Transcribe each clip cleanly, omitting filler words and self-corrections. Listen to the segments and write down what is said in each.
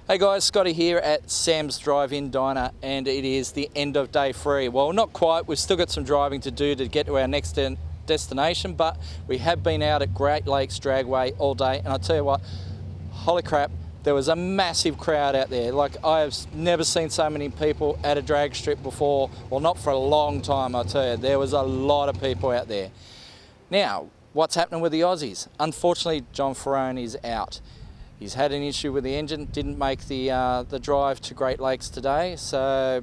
Hey guys, Scotty here at Sam's Drive-In Diner, and it is the end of day 3. Well, not quite, we've still got some driving to do to get to our next destination, but we have been out at Great Lakes Dragway all day, and I'll tell you what, holy crap, there was a massive crowd out there. Like, I have never seen so many people at a drag strip before. Well, not for a long time, I'll tell you. There was a lot of people out there. Now, what's happening with the Aussies? Unfortunately, John Ferrone is out. He's had an issue with the engine, didn't make the drive to Great Lakes today, so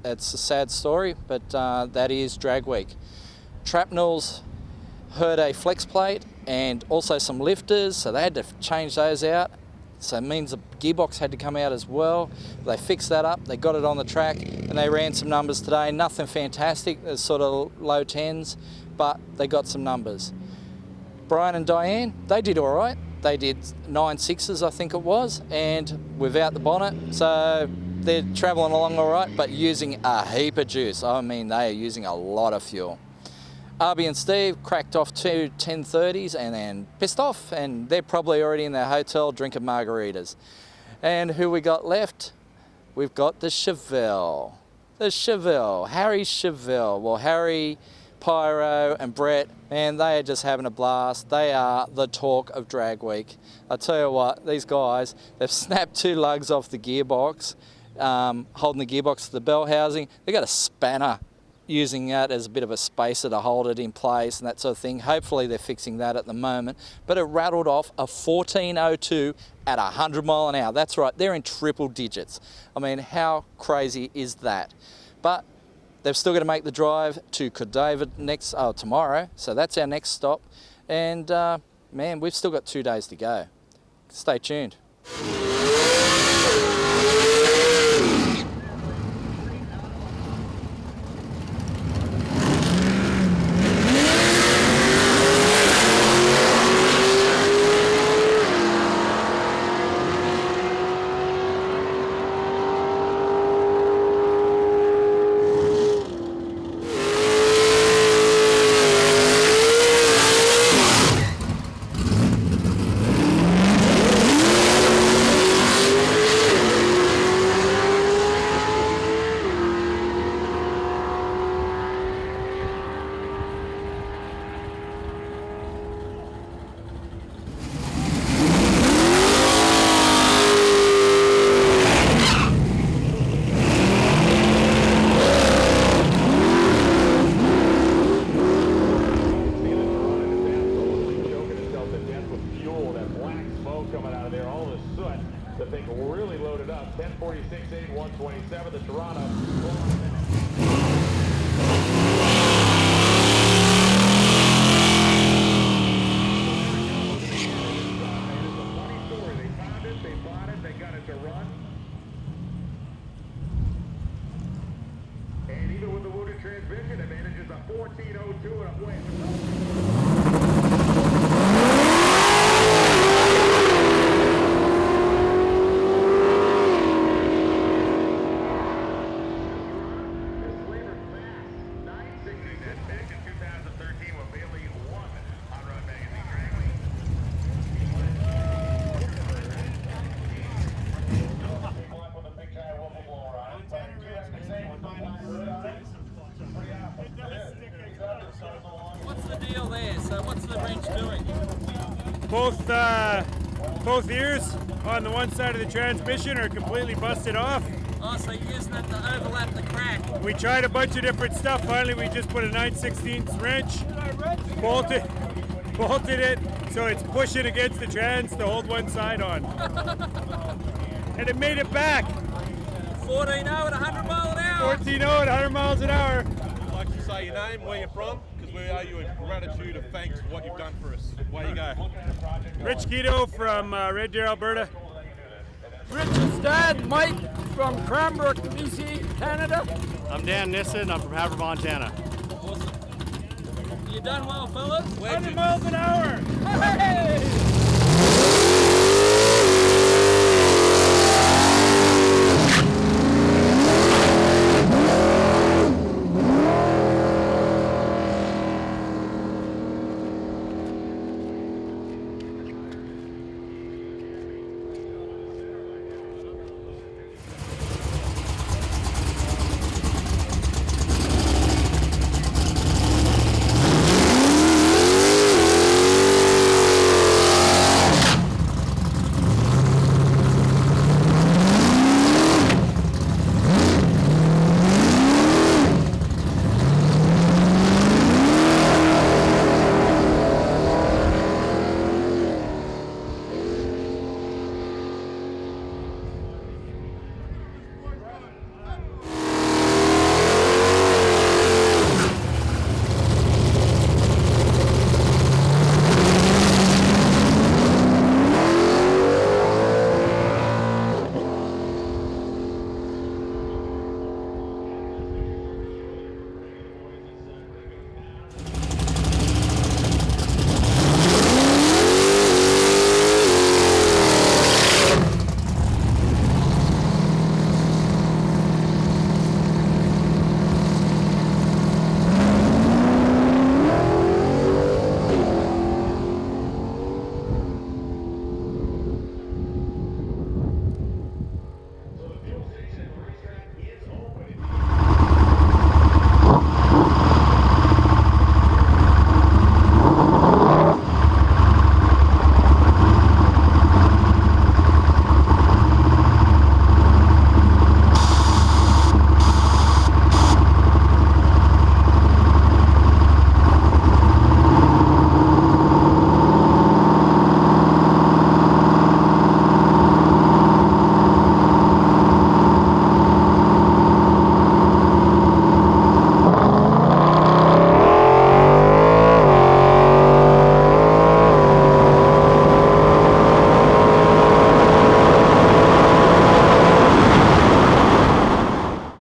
it's a sad story, but that is drag week. Trapnels hurt a flex plate and also some lifters, so they had to change those out. So it means the gearbox had to come out as well. They fixed that up, they got it on the track, and they ran some numbers today. Nothing fantastic, it's sort of low 10s, but they got some numbers. Brian and Diane, they did all right. They did 9.6s, I think it was, and without the bonnet, so they're travelling along all right, but using a heap of juice. I mean, they are using a lot of fuel. Arby and Steve cracked off 2 1030s and then pissed off, and they're probably already in their hotel drinking margaritas. And who we got left? We've got the Chevelle. The Chevelle, Harry Chevelle. Well, Harry, Pyro and Brett, man, they are just having a blast. They are the talk of drag week. I tell you what, these guys, they've snapped 2 lugs off the gearbox, holding the gearbox to the bell housing. They got a spanner using that as a bit of a spacer to hold it in place and that sort of thing. Hopefully they're fixing that at the moment. But it rattled off a 1402 at 100 mile an hour. That's right, they're in triple digits. I mean, how crazy is that? But they've still got to make the drive to Cordova tomorrow, so that's our next stop. And man, we've still got 2 days to go. Stay tuned. Coming out of there, all the soot. The thing really loaded up. 1046.8, 127. The Toronto. They found it, they bought it, they got it to run. And even with the wounded transmission, it manages a 1402 and a win. What's the deal there? So what's the wrench doing? Both ears on the one side of the transmission are completely busted off. Oh, so you're using it to overlap the crack. We tried a bunch of different stuff. Finally, we just put a 9/16 wrench, bolted it, so it's pushing against the trans to hold one side on. And it made it back. 14.0 at 100 mile an hour. 14.0 at 100 miles an hour. I'd like to say your name, where you're from, because we owe you a gratitude of thanks for what you've done for us. Away you go. Rich Keto from Red Deer, Alberta. Richard's dad, Mike, from Cranbrook, BC, Canada. I'm Dan Nissen, I'm from Havre, Montana. You done well, fellas? 100 miles an hour! Hey!